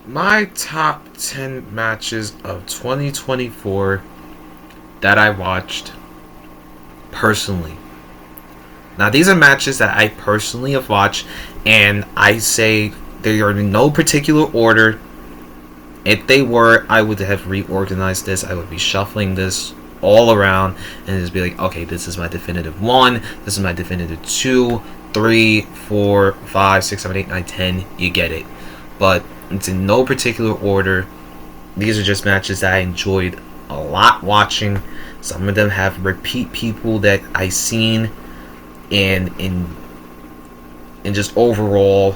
My top 10 matches of 2024 that I watched personally. Now, these are matches that I personally have watched, and I say they are in no particular order. If they were, I would have reorganized this. I would be shuffling this all around and just be like, okay, this is my definitive 1, this is my definitive 2, 3, 4, 5, 6, 7, 8, 9, 10. You get it. But it's in no particular order. These are just matches that I enjoyed a lot watching. Some of them have repeat people that I seen, and just overall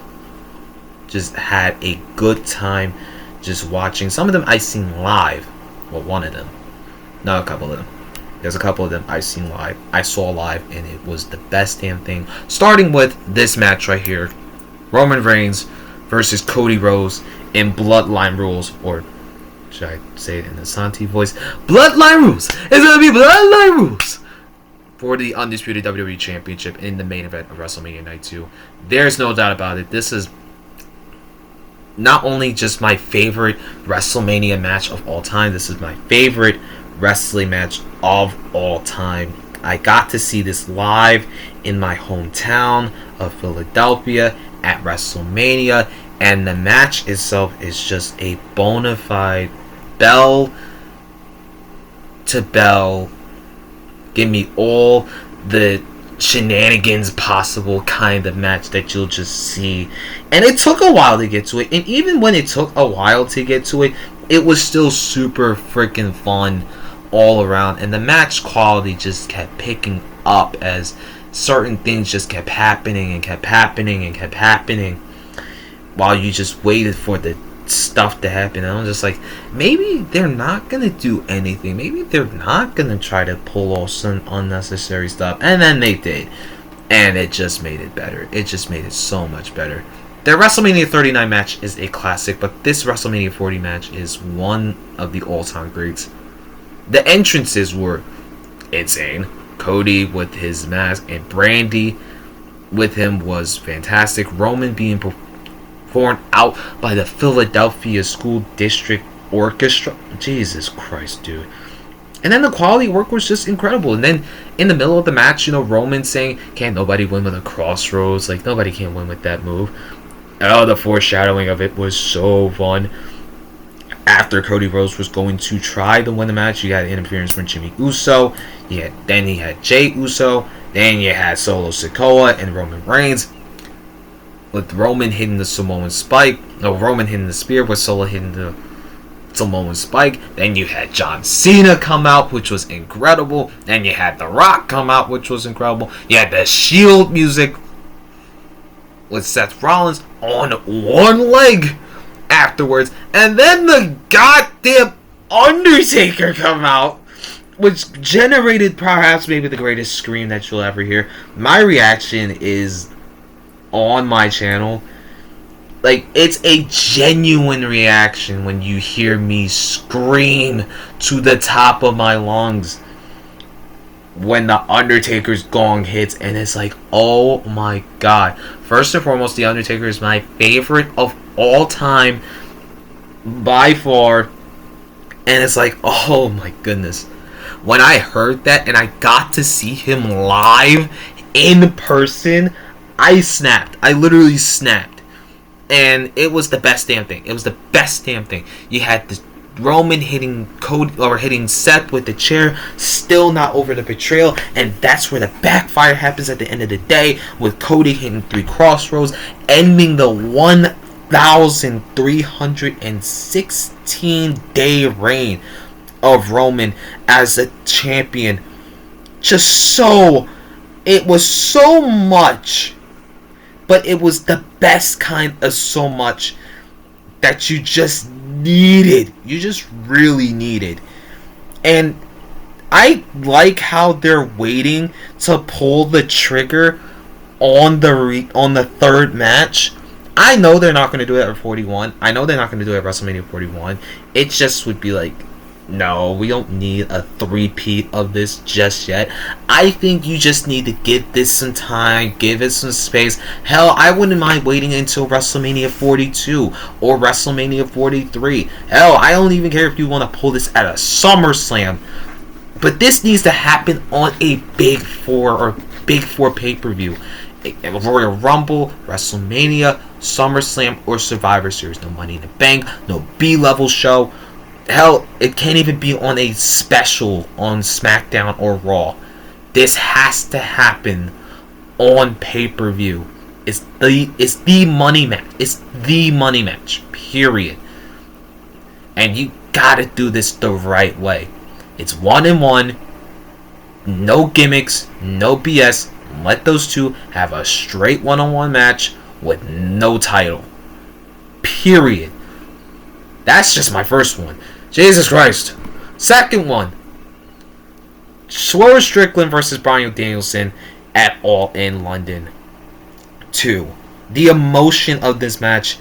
just had a good time just watching. Some of them I seen live. Well, one of them. Not a couple of them. There's a couple of them I seen live. I saw live, and it was the best damn thing. Starting with this match right here. Roman Reigns versus Cody Rhodes in Bloodline Rules, or should I say it in the Santi voice? Bloodline Rules! It's gonna be Bloodline Rules! For the Undisputed WWE Championship in the main event of WrestleMania Night 2. There's no doubt about it. This is not only just my favorite WrestleMania match of all time, this is my favorite wrestling match of all time. I got to see this live in my hometown of Philadelphia at WrestleMania, and the match itself is just a bona fide bell to bell, give me all the shenanigans possible kind of match that you'll just see. And it took a while to get to it, and even when it took a while to get to it, it was still super freaking fun all around, and the match quality just kept picking up as certain things just kept happening and kept happening and kept happening while you just waited for the stuff to happen. And I was just like, maybe they're not gonna do anything, maybe they're not gonna try to pull off some unnecessary stuff, and then they did, and it just made it better. It just made it so much better. The WrestleMania 39 match is a classic, but this WrestleMania 40 match is one of the all-time greats. The entrances were insane. Cody with his mask and Brandy with him was fantastic. Roman being performed out by the Philadelphia School District Orchestra. Jesus Christ, dude. And then the quality work was just incredible. And then in the middle of the match, Roman saying, can't nobody win with a crossroads. Like, nobody can win with that move. Oh, the foreshadowing of it was so fun. After Cody Rhodes was going to try to win the match, you got an interference from Jimmy Uso. Then he had Jey Uso. Then you had Solo Sikoa and Roman Reigns, with Roman hitting the Samoan spike. No, Roman hitting the spear, with Solo hitting the Samoan spike. Then you had John Cena come out, which was incredible. Then you had The Rock come out, which was incredible. You had the Shield music with Seth Rollins on one leg afterwards, and then the goddamn Undertaker come out, which generated perhaps maybe the greatest scream that you'll ever hear. My reaction is on my channel. Like, it's a genuine reaction when you hear me scream to the top of my lungs when the Undertaker's gong hits, and it's like, oh my god. First and foremost, the Undertaker is my favorite of all time by far, and it's like, oh my goodness. When I heard that and I got to see him live in person, I snapped. I literally snapped. And it was the best damn thing. It was the best damn thing. You had this Roman hitting Cody, or hitting Seth with the chair, still not over the betrayal, and that's where the backfire happens at the end of the day, with Cody hitting 3 crossroads, ending the 1,316-day reign of Roman as a champion. It was so much, but it was the best kind of so much that you just needed. You just really needed. And I like how they're waiting to pull the trigger on the third match. I know they're not going to do it at 41. I know they're not going to do it at WrestleMania 41. It just would be like, No, we don't need a three-peat of this just yet. I think you just need to give this some time, give it some space. Hell, I wouldn't mind waiting until WrestleMania 42 or WrestleMania 43. Hell, I don't even care if you want to pull this at a SummerSlam. But this needs to happen on a Big Four or Big Four pay-per-view. Royal Rumble, WrestleMania, SummerSlam, or Survivor Series. No Money in the Bank, no B-level show. Hell, it can't even be on a special on SmackDown or Raw. This has to happen on pay-per-view. It's the money match. It's the money match. Period. And you gotta do this the right way. It's 1-1. No gimmicks. No BS. Let those two have a straight one-on-one match with no title. Period. That's just my first one. Jesus Christ. Second one. Swerve Strickland versus Bryan Danielson at All In London 2. The emotion of this match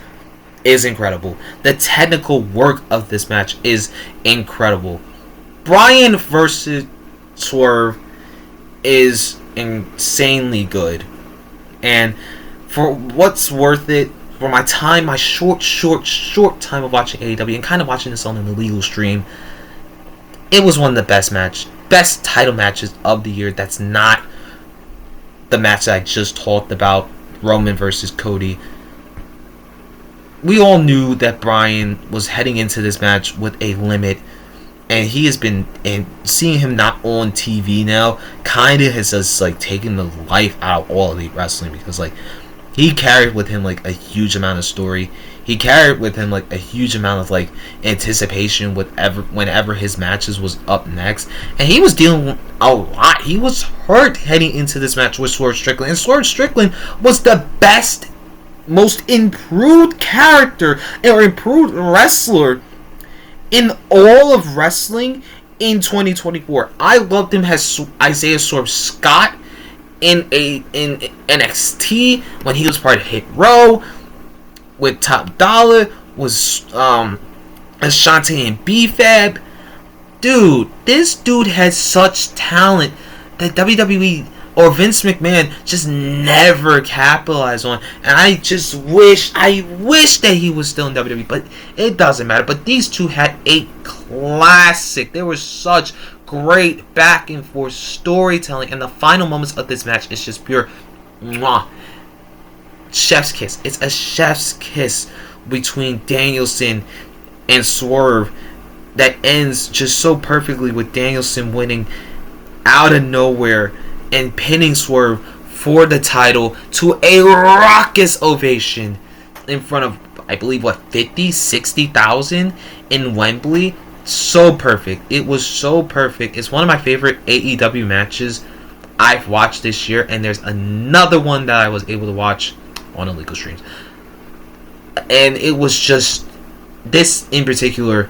is incredible. The technical work of this match is incredible. Bryan versus Swerve is insanely good. And for what's worth it, for my time, my short time of watching AEW and kind of watching this on an illegal stream, it was one of the best title matches of the year. That's not the match that I just talked about, Roman versus Cody. We all knew that Bryan was heading into this match with a limit, and he has been, and seeing him not on TV now kind of has just like taken the life out of all Elite Wrestling, because like he carried with him like a huge amount of story. He carried with him like a huge amount of like anticipation whenever his matches was up next, and he was dealing with a lot. He was hurt heading into this match with Swerve Strickland, and Swerve Strickland was the best, most improved character or improved wrestler in all of wrestling in 2024. I loved him as Isaiah Swerve Scott in NXT when he was part of Hit Row with Top Dollar, was Ashante and B-Fab. Dude, this dude has such talent that WWE or Vince McMahon just never capitalized on, and I wish that he was still in WWE, but it doesn't matter. But these two had a classic. There was such great back and forth storytelling, and the final moments of this match is just pure mwah. Chef's kiss. It's a chef's kiss between Danielson and Swerve that ends just so perfectly with Danielson winning out of nowhere and pinning Swerve for the title to a raucous ovation in front of, I believe, 50,000-60,000 in Wembley. So perfect. It was so perfect. It's one of my favorite AEW matches I've watched this year, and there's another one that I was able to watch on illegal streams. And it was just, this in particular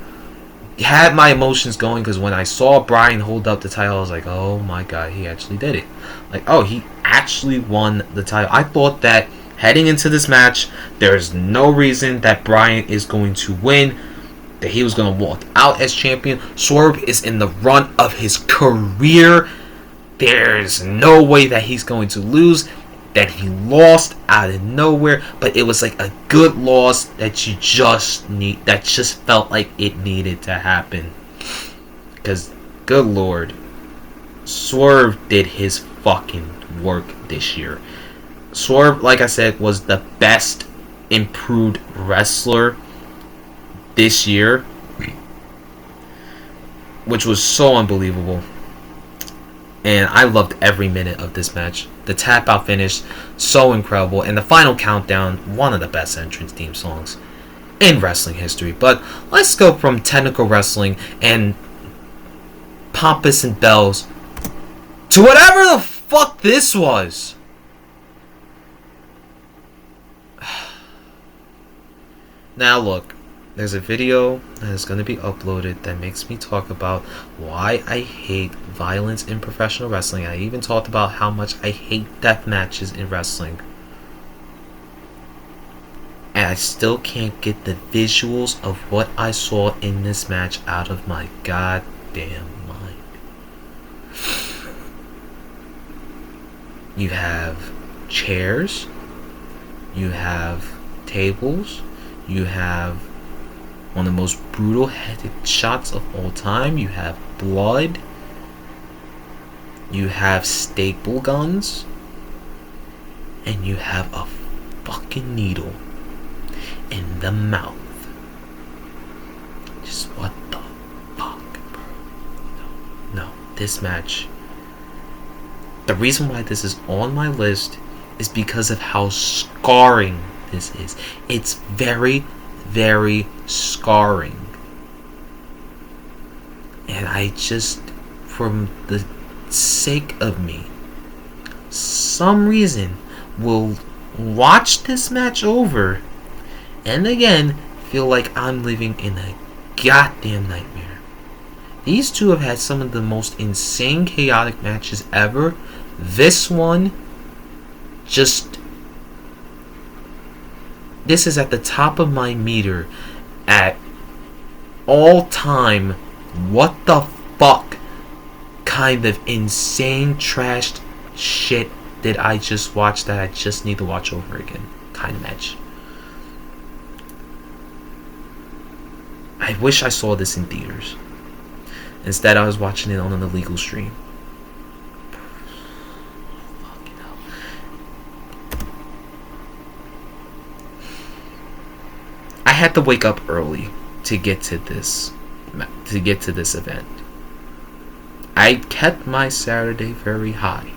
had my emotions going, because when I saw Bryan hold up the title, I was like, oh my god, he actually did it. Like, oh, he actually won the title. I thought that heading into this match, there's no reason that Bryan is going to win, that he was going to walk out as champion. Swerve is in the run of his career. There's no way that he's going to lose, that he lost out of nowhere, but it was like a good loss that you just need, that just felt like it needed to happen. Because, good lord, Swerve did his fucking work this year. Swerve, like I said, was the best improved wrestler this year, which was so unbelievable. And I loved every minute of this match. The tap out finish, so incredible. And the final countdown, one of the best entrance theme songs in wrestling history. But let's go from technical wrestling and pompous and bells to whatever the fuck this was. Now look, there's a video that is going to be uploaded that makes me talk about why I hate violence in professional wrestling. I even talked about how much I hate death matches in wrestling. And I still can't get the visuals of what I saw in this match out of my goddamn mind. You have chairs, you have tables, you have one of the most brutal headed shots of all time, you have blood, you have staple guns, and you have a fucking needle in the mouth. Just what the fuck, bro? No, this match. The reason why this is on my list is because of how scarring this is. It's very, very scarring. And I just, from the sake of me, some reason will watch this match over and again feel like I'm living in a goddamn nightmare. These two have had some of the most insane chaotic matches ever. This one just, this is at the top of my meter at all time. What the fuck kind of insane trashed shit did I just watch that I just need to watch over again kind of match. I wish I saw this in theaters. Instead I was watching it on an illegal stream. Fucking hell. I had to wake up early to get to this event. I kept my Saturday very high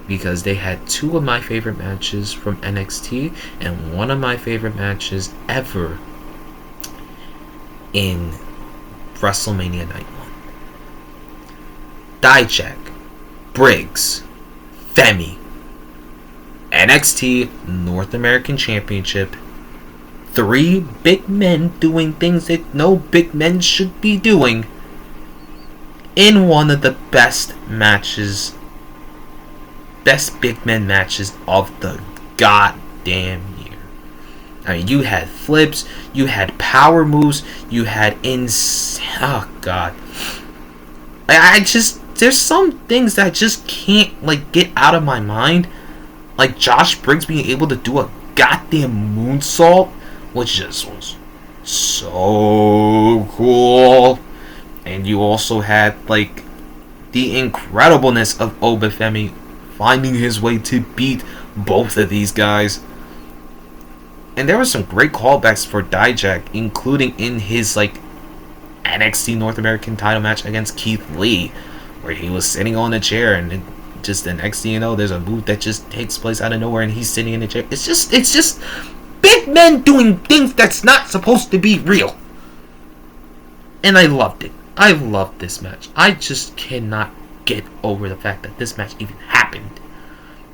because they had two of my favorite matches from NXT and one of my favorite matches ever in WrestleMania Night 1. Dijak, Briggs, Femi, NXT North American Championship. 3 big men doing things that no big men should be doing in one of the best matches, best big men matches of the goddamn year. I mean, you had flips, you had power moves, you had oh god. I just, there's some things that I just can't like get out of my mind. Like Josh Briggs being able to do a goddamn moonsault, which just was so cool. And you also had like the incredibleness of Obafemi finding his way to beat both of these guys. And there were some great callbacks for Dijak, including in his like NXT North American title match against Keith Lee, where he was sitting on a chair and it, just the next thing you know, there's a move that just takes place out of nowhere and he's sitting in a chair. It's just big men doing things that's not supposed to be real. And I loved it. I loved this match. I just cannot get over the fact that this match even happened.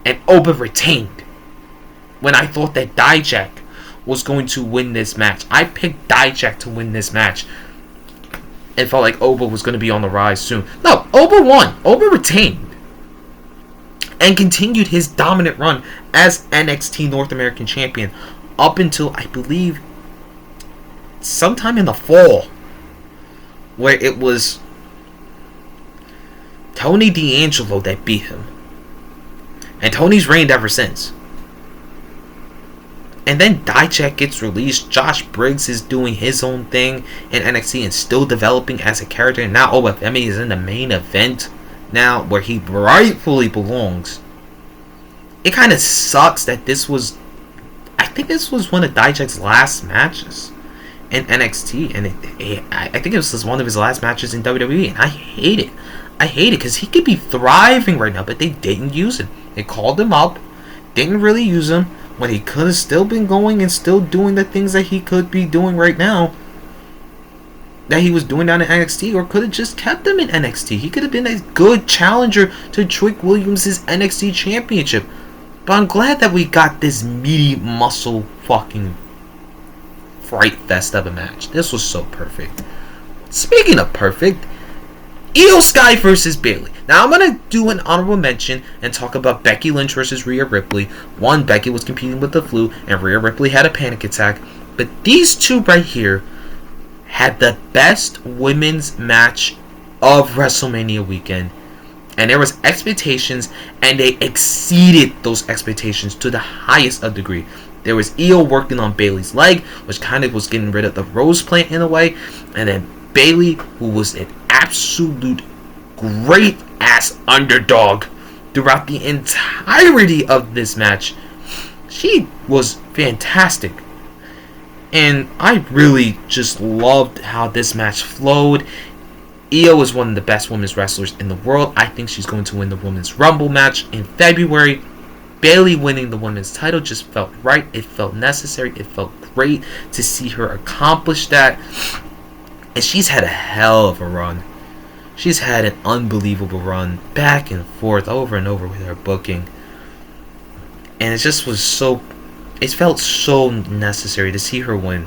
And Oba retained. When I thought that Dijak was going to win this match. I picked Dijak to win this match. It felt like Oba was going to be on the rise soon. No, Oba won. Oba retained. And continued his dominant run as NXT North American Champion up until, I believe, sometime in the fall, where it was Tony D'Angelo that beat him. And Tony's reigned ever since. And then Dijak gets released. Josh Briggs is doing his own thing in NXT and still developing as a character. And now Obafemi is in the main event now, where he rightfully belongs. It kind of sucks that this was, I think this was one of Dijak's last matches in NXT, and I think it was one of his last matches in WWE, and I hate it. I hate it because he could be thriving right now, but they didn't use him. They called him up, didn't really use him when he could have still been going and still doing the things that he could be doing right now, that he was doing down in NXT, or could have just kept him in NXT. He could have been a good challenger to Trick Williams' NXT championship. But I'm glad that we got this meaty muscle fucking fright fest of a match. This was so perfect. Speaking of perfect, Io Sky versus Bayley. Now I'm going to do an honorable mention and talk about Becky Lynch versus Rhea Ripley. One, Becky was competing with the flu and Rhea Ripley had a panic attack. But these two right here had the best women's match of WrestleMania weekend. And there was expectations, and they exceeded those expectations to the highest of degree. There was Io working on Bayley's leg, which kind of was getting rid of the rose plant in a way. And then Bayley, who was an absolute great ass underdog throughout the entirety of this match. She was fantastic. And I really just loved how this match flowed. Io is one of the best women's wrestlers in the world. I think she's going to win the Women's Rumble match in February. Bayley winning the women's title just felt right. It felt necessary. It felt great to see her accomplish that. And she's had a hell of a run. She's had an unbelievable run, back and forth, over and over with her booking. And it just was so... It felt so necessary to see her win.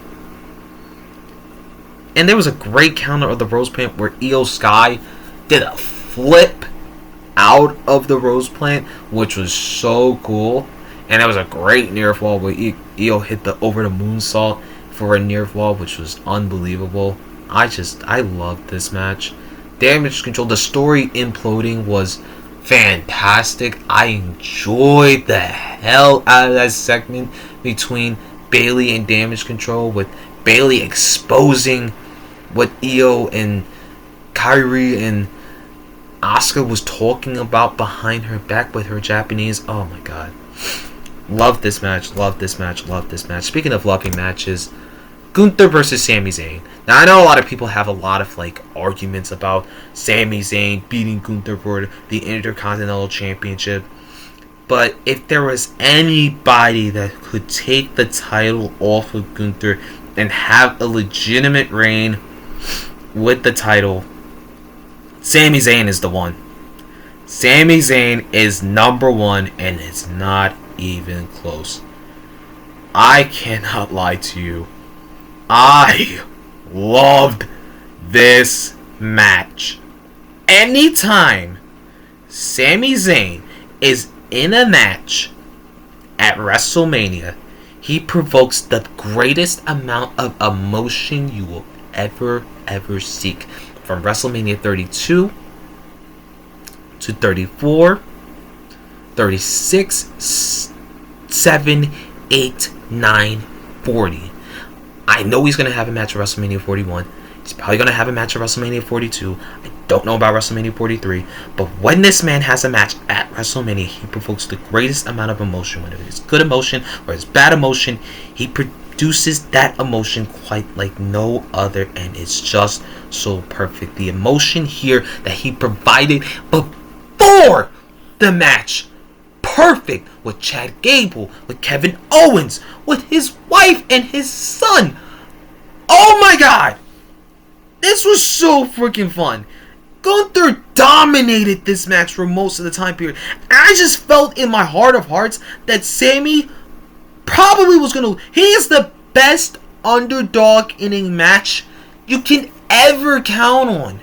And there was a great counter of the Rose Plant where Io Sky did a flip out of the Rose Plant, which was so cool. And that was a great near fall where Io hit the over the moonsault for a near fall, which was unbelievable. I loved this match. Damage Control, the story imploding was fantastic. I enjoyed the hell out of that segment between Bayley and Damage Control, with Bayley exposing what Io and Kairi and Asuka was talking about behind her back with her Japanese. Oh my god. Love this match, love this match, love this match. Speaking of loving matches, Gunther versus Sami Zayn. Now I know a lot of people have a lot of arguments about Sami Zayn beating Gunther for the Intercontinental Championship. But if there was anybody that could take the title off of Gunther and have a legitimate reign with the title, Sami Zayn is the one. Sami Zayn is number one, and it's not even close. I cannot lie to you. I loved this match. Anytime Sami Zayn is in a match at WrestleMania, he provokes the greatest amount of emotion you will ever seek. From WrestleMania 32 to 34, 36, 7, 8, 9, 40. I know he's going to have a match at WrestleMania 41. He's probably going to have a match at WrestleMania 42. I don't know about WrestleMania 43. But when this man has a match at WrestleMania, he provokes the greatest amount of emotion. Whether it's good emotion or it's bad emotion, he produces that emotion quite like no other. And it's just so perfect. The emotion here that he provided before the match. Perfect with Chad Gable, with Kevin Owens, with his wife and his son. Oh my god! This was so freaking fun. Gunther dominated this match for most of the time period. And I just felt in my heart of hearts that Sami probably was going to... He is the best underdog in a match you can ever count on.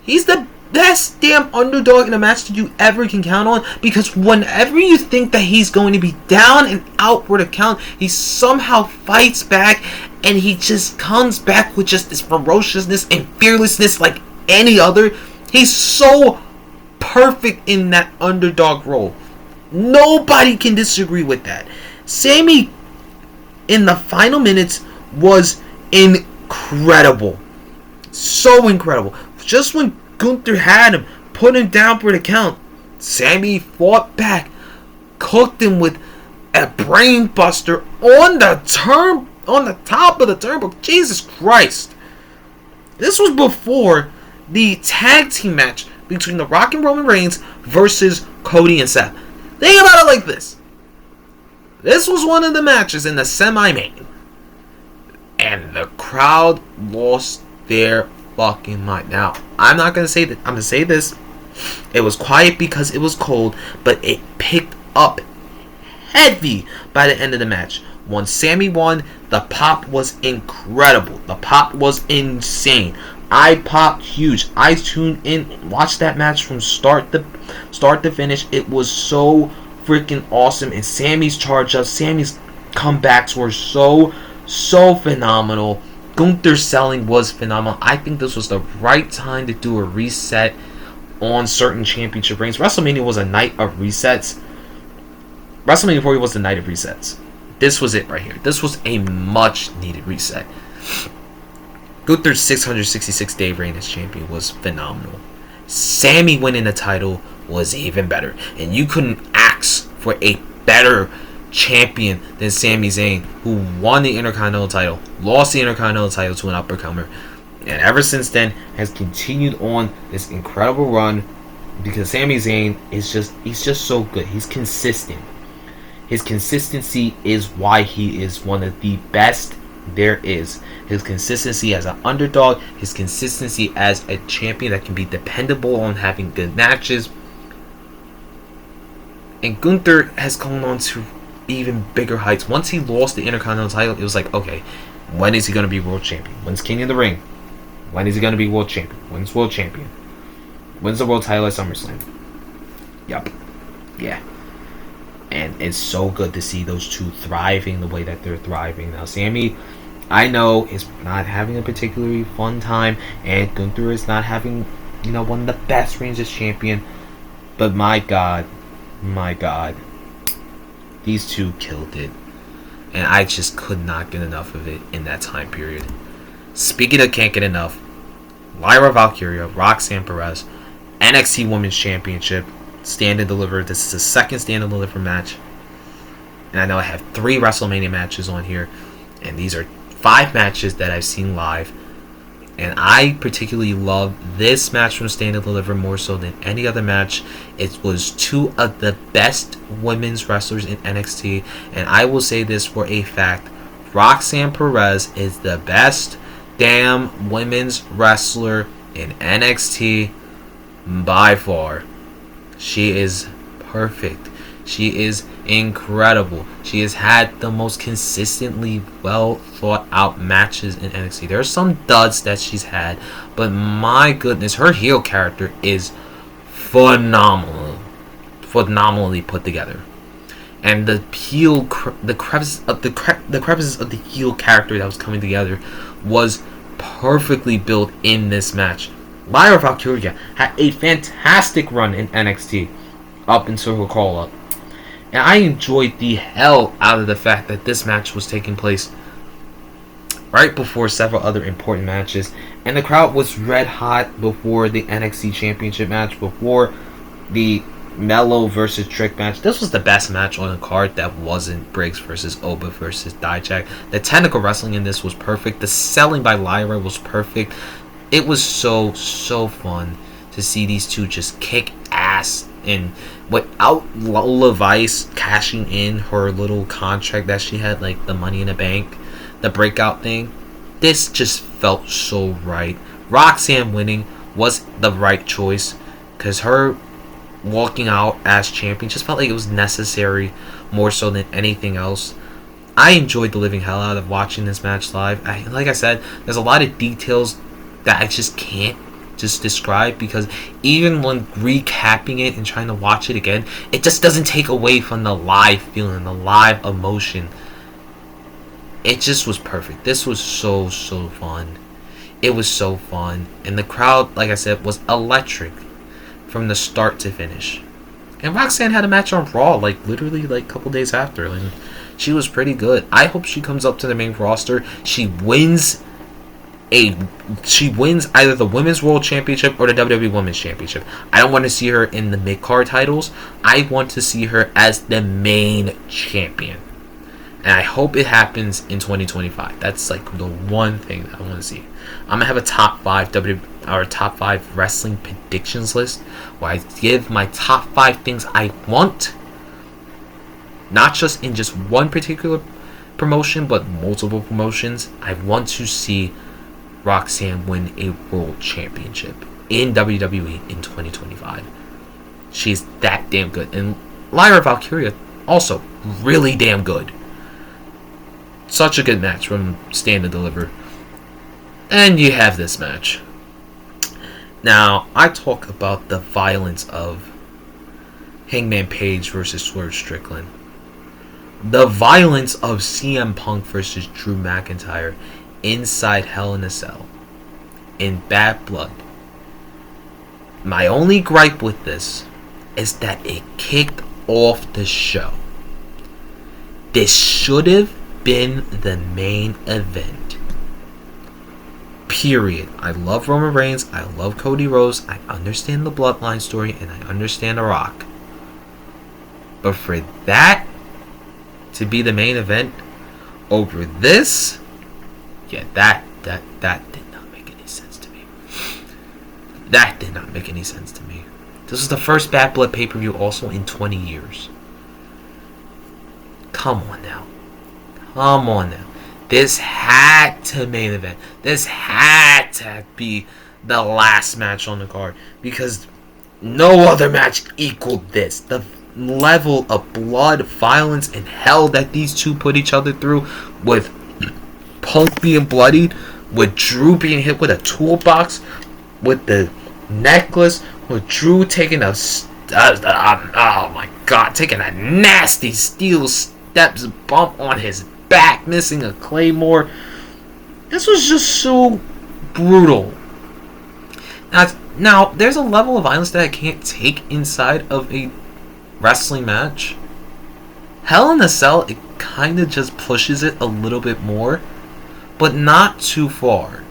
He's the best damn underdog in a match that you ever can count on, because whenever you think that he's going to be down and out for the count, he somehow fights back, and he just comes back with just this ferociousness and fearlessness like any other. He's so perfect in that underdog role. Nobody can disagree with that. Sami in the final minutes was incredible. So incredible. Just when Gunther had him, put him down for the count, Sami fought back, cooked him with a brain buster on the top of the turnbuckle. Jesus Christ. This was before the tag team match between The Rock and Roman Reigns versus Cody and Seth. Think about it like this. This was one of the matches in the semi-main, and the crowd lost their fucking mind. Now, I'm not gonna say that. I'm gonna say this. It was quiet because it was cold, but it picked up heavy by the end of the match. Once Sami won, the pop was incredible. The pop was insane. I popped huge. I tuned in, watched that match from start to finish. It was so freaking awesome. And Sammy's charge up, Sammy's comebacks were so phenomenal. Gunther's selling was phenomenal. I think this was the right time to do a reset on certain championship reigns. WrestleMania was a night of resets. WrestleMania 40 was the night of resets. This was it right here. This was a much needed reset. Gunther's 666-day reign as champion was phenomenal. Sammy winning the title was even better. And you couldn't ask for a better champion than Sami Zayn, who won the Intercontinental title, lost the Intercontinental title to an up-and-comer, and ever since then has continued on this incredible run, because Sami Zayn is he's just so good. He's consistent. His consistency is why he is one of the best there is. His consistency as an underdog, his consistency as a champion that can be dependable on having good matches. And Gunther has gone on to even bigger heights. Once he lost the Intercontinental title, it was like, okay, when is he going to be world champion? When's King of the Ring? When is he going to be world champion? When's world champion? When's the world title at SummerSlam? Yup. Yeah. And it's so good to see those two thriving the way that they're thriving. Now, Sammy, I know, is not having a particularly fun time, and Gunther is not having, one of the best reigns as champion. But my God, these two killed it. And I just could not get enough of it in that time period. Speaking of can't get enough, Lyra Valkyria, Roxanne Perez, NXT Women's Championship, Stand and Deliver. This is the second Stand and Deliver match. And I know I have 3 WrestleMania matches on here. And these are 5 matches that I've seen live. And I particularly love this match from Stand and Deliver more so than any other match. It was 2 of the best women's wrestlers in NXT. And I will say this for a fact. Roxanne Perez is the best damn women's wrestler in NXT by far. She is perfect. She is incredible. She has had the most consistently well thought out matches in NXT. There are some duds that she's had, but my goodness, her heel character is phenomenally put together. And the crevices of the heel character that was coming together was perfectly built in this match. Lyra Valkyria had a fantastic run in NXT up until her call up. And I enjoyed the hell out of the fact that this match was taking place right before several other important matches. And the crowd was red hot before the NXT Championship match, before the Mello versus Trick match. This was the best match on the card that wasn't Briggs versus Oba versus Dijak. The technical wrestling in this was perfect. The selling by Lyra was perfect. It was so fun to see these two just kick ass, and without Lola Vice cashing in her little contract that she had, like the Money in the Bank, the breakout thing. This just felt so right. Roxanne winning was the right choice, because her walking out as champion just felt like it was necessary more so than anything else. I enjoyed the living hell out of watching this match live. Like I said, there's a lot of details that I just can't just describe, because even when recapping it and trying to watch it again, it just doesn't take away from the live feeling, the live emotion. It just was perfect. This was so fun. It was so fun. And the crowd, like I said, was electric from the start to finish. And Roxanne had a match on Raw, literally a couple days after, and she was pretty good. I hope she comes up to the main roster. She wins either the Women's World Championship or the WWE Women's Championship. I don't want to see her in the mid-card titles. I want to see her as the main champion. And I hope it happens in 2025. That's the one thing that I want to see. I'm going to have a top 5 wrestling predictions list where I give my top 5 things I want. Not just in just one particular promotion, but multiple promotions. I want to see Roxanne win a world championship in WWE in 2025. She's that damn good. And Lyra Valkyria also really damn good. Such a good match from Stand and Deliver. And you have this match. Now, I talk about the violence of Hangman Page versus Swerve Strickland. The violence of CM Punk versus Drew McIntyre inside Hell in a Cell in Bad Blood. My only gripe with this is that it kicked off the show. This should have been the main event. Period. I love Roman Reigns. I love Cody Rhodes. I understand the Bloodline story and I understand The Rock. But for that to be the main event over this, yeah, that did not make any sense to me. That did not make any sense to me. This is the first Bad Blood pay-per-view also in 20 years. Come on now. Come on now. This had to main event. This had to be the last match on the card. Because no other match equaled this. The level of blood, violence, and hell that these two put each other through, with Punk being bloodied, with Drew being hit with a toolbox, with the necklace, with Drew taking oh my god, taking a nasty steel steps bump on his back, missing a claymore. This was just so brutal. Now, there's a level of violence that I can't take inside of a wrestling match. Hell in a Cell, it kind of just pushes it a little bit more, but not too far.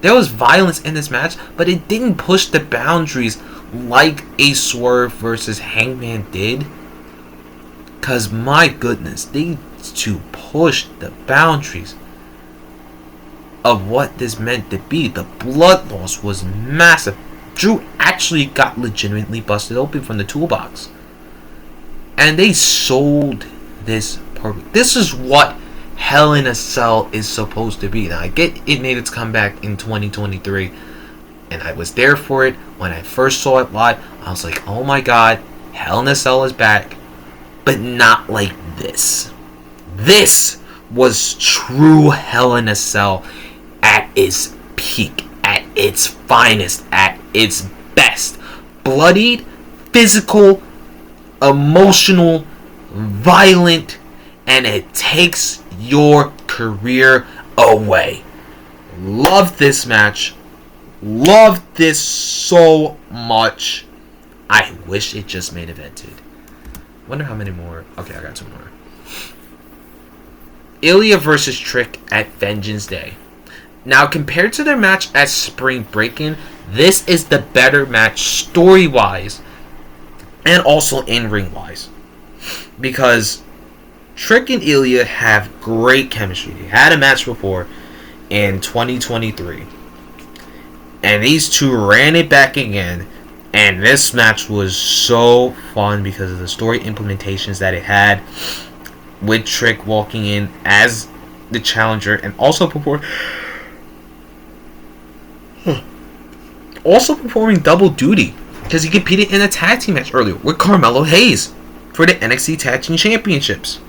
There was violence in this match, but it didn't push the boundaries like a Swerve versus Hangman did. Because my goodness, they to push the boundaries of what this meant to be. The blood loss was massive. Drew actually got legitimately busted open from the toolbox. And they sold this perfect. This is what Hell in a Cell is supposed to be. Now, I get it made its comeback in 2023, and I was there for it. When I first saw it live, I was like, oh my god, Hell in a Cell is back. But not like this. This was true Hell in a Cell at its peak, at its finest, at its best. Bloodied, physical, emotional, violent, and it takes your career away. Love this match. Love this so much. I wish it just main evented. Wonder how many more. Okay, I got two more. Ilya versus Trick at Vengeance Day. Now, compared to their match at Spring Breakin', this is the better match story-wise and also in-ring wise. Because Trick and Ilya have great chemistry. They had a match before in 2023. And these two ran it back again. And this match was so fun because of the story implementations that it had, with Trick walking in as the challenger and also performing double duty, because he competed in a tag team match earlier with Carmelo Hayes for the NXT Tag Team Championships.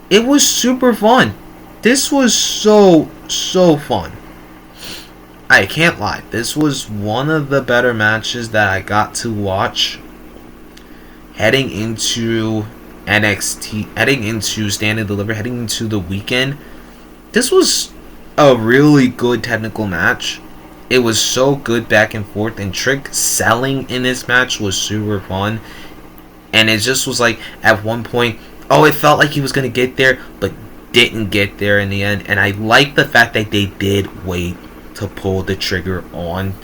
It was super fun. This was so fun. I can't lie. This was one of the better matches that I got to watch heading into NXT, heading into Stand and Deliver, heading into the weekend. This was a really good technical match. It was so good back and forth, and Trick selling in this match was super fun. And it just was like, at one point, it felt like he was going to get there, but didn't get there in the end. And I like the fact that they did wait to pull the trigger on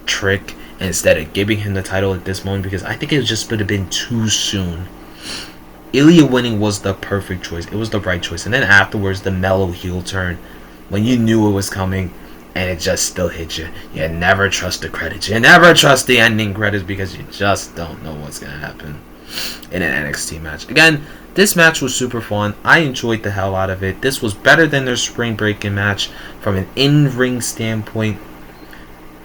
Trick instead of giving him the title at this moment, because I think it just would have been too soon. Ilya winning was the perfect choice. It was the right choice. And then afterwards, the mellow heel turn, when you knew it was coming and it just still hit you. You never trust the credits. You never trust the ending credits, because you just don't know what's going to happen in an NXT match. Again, this match was super fun. I enjoyed the hell out of it. This was better than their Spring Breakin' match from an in-ring standpoint.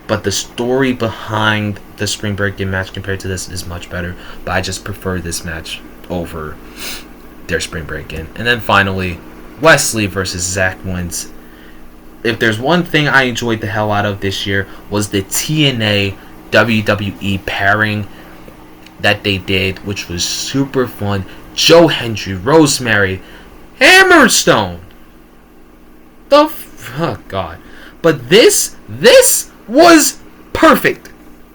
But the story behind the Spring Breakin' match compared to this is much better. But I just prefer this match over their Spring Breakin'. And then finally, Wesley versus Zach Wentz. if there's one thing I enjoyed the hell out of this year was the TNA WWE pairing that they did, which was super fun. Joe Hendry, Rosemary, Hammerstone. Oh God. But this was perfect.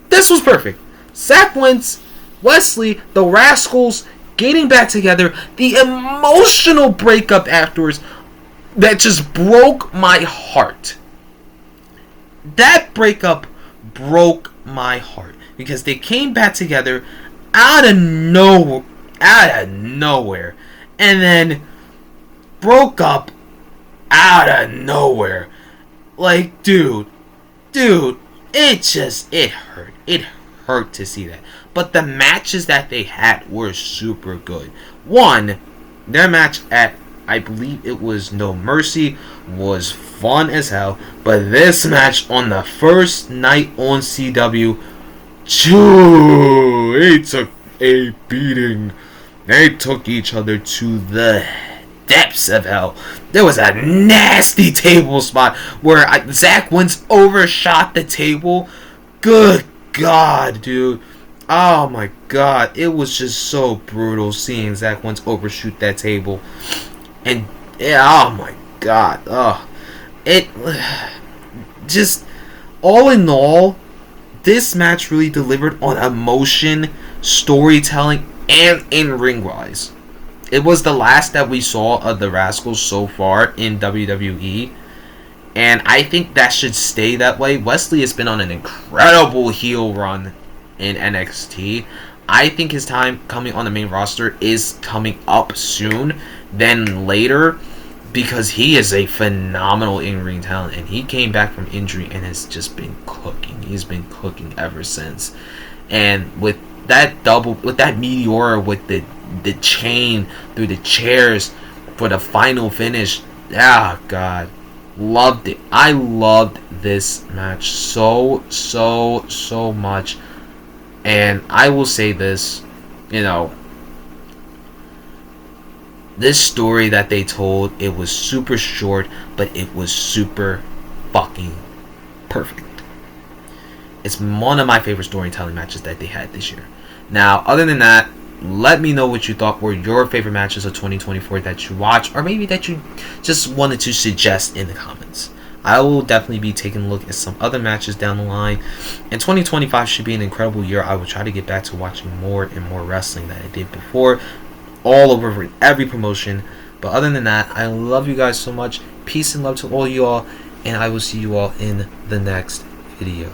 This was perfect. Zach Wentz, Wesley, the Rascals getting back together, the emotional breakup afterwards that just broke my heart. That breakup broke my heart because they came back together out of nowhere, and then broke up out of nowhere. Like, dude, it hurt. It hurt to see that. But the matches that they had were super good. One, their match at, I believe it was No Mercy, was fun as hell. But this match on the first night on CW, it took a beating. They took each other to the depths of hell. There was a nasty table spot where Zach Wentz overshot the table. Good God, dude. Oh my God. It was just so brutal seeing Zach Wentz overshoot that table. And, oh my God. Oh. It just, all in all, this match really delivered on emotion, storytelling, and in-ring wise. It was the last that we saw of the Rascals so far in WWE. And I think that should stay that way. Wesley has been on an incredible heel run in NXT. I think his time coming on the main roster is coming up soon than later, because he is a phenomenal in-ring talent, and he came back from injury and has just been cooking. He's been cooking ever since. And with that Meteora with the chain through the chairs for the final finish, God, loved it. I loved this match so much. And I will say this, this story that they told, it was super short, but it was super fucking perfect. It's one of my favorite storytelling matches that they had this year. Now, other than that, let me know what you thought were your favorite matches of 2024 that you watched, or maybe that you just wanted to suggest in the comments. I will definitely be taking a look at some other matches down the line. And 2025 should be an incredible year. I will try to get back to watching more and more wrestling than I did before, all over every promotion. But other than that, I love you guys so much. Peace and love to all you all, and I will see you all in the next video.